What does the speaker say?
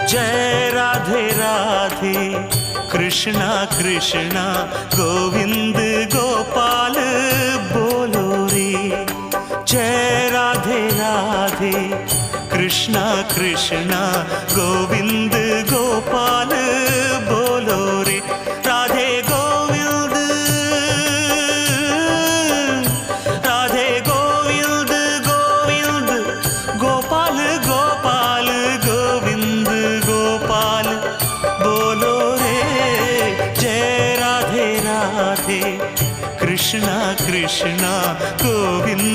जय राधे राधे कृष्णा कृष्णा गोविंद गोपाल बोलो रे। जय राधे राधे कृष्णा कृष्णा गोविंद गोपाल बोलो रे। राधे गोविंद राधे गोविंद गोविंद गोपाल गोपाल गोविंद गोपाल बोलो रे। जय राधे राधे कृष्णा कृष्णा गोविंद